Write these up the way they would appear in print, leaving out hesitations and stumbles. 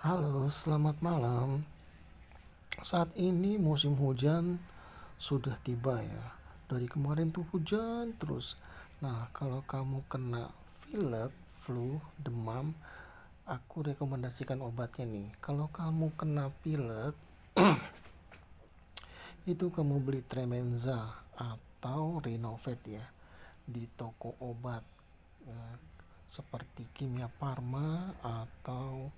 Halo, selamat malam. Saat ini musim hujan sudah tiba ya. Dari kemarin tuh hujan terus. Nah, kalau kamu kena pilek, flu, demam, aku rekomendasikan obatnya nih. Kalau kamu kena pilek, itu kamu beli Tremenza atau Rinovet ya di toko obat eh, seperti Kimia Farma atau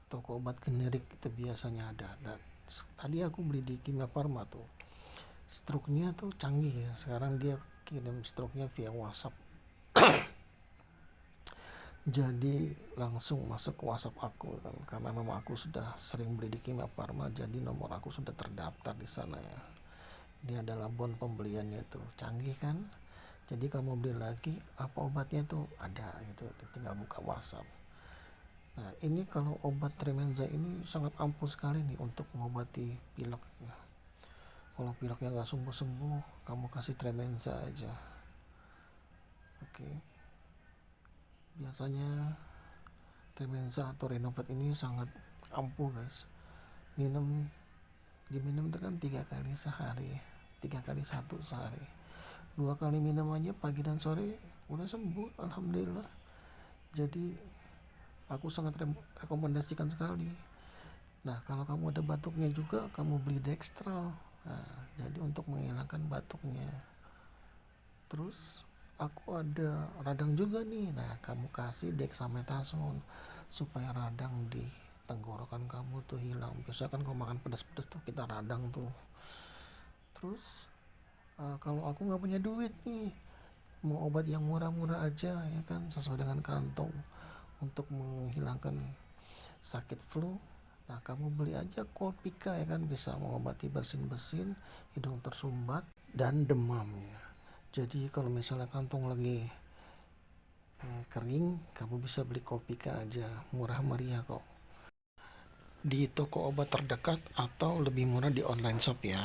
toko obat generik itu biasanya ada. Dan tadi aku beli di Kimia Farma tuh. Struknya tuh canggih ya. Sekarang dia kirim struknya via WhatsApp. Jadi langsung masuk ke WhatsApp aku kan. Karena memang aku sudah sering beli di Kimia Farma, jadi nomor aku sudah terdaftar di sana ya. Ini adalah bon pembeliannya tuh. Canggih kan? Jadi kalau mau beli lagi, apa obatnya tuh ada gitu. Tinggal buka WhatsApp. Nah, ini kalau obat Tremenza ini sangat ampuh sekali nih untuk mengobati pilek ya. Kalau pileknya nggak sembuh-sembuh, kamu kasih Tremenza aja. Oke. Biasanya Tremenza atau Renovat ini sangat ampuh guys. Minum diminum itu kan 3 kali sehari, 3 kali satu sehari. 2 kali minum aja pagi dan sore udah sembuh, alhamdulillah. Jadi aku sangat rekomendasikan sekali. Nah, kalau kamu ada batuknya juga, kamu beli Dextrol. Nah, jadi untuk menghilangkan batuknya. Terus aku ada radang juga nih. Nah, kamu kasih dexamethasone supaya radang di tenggorokan kamu tuh hilang. Biasanya kan kalau makan pedas-pedas tuh kita radang tuh. Terus kalau aku nggak punya duit nih, mau obat yang murah-murah aja ya kan, sesuai dengan kantong untuk menghilangkan sakit flu. Nah, kamu beli aja Kolpika ya kan, bisa mengobati bersin-bersin, hidung tersumbat, dan demam ya. Jadi kalau misalnya kantong lagi kering, kamu bisa beli Kolpika aja, murah meriah kok. Di toko obat terdekat atau lebih murah di online shop ya.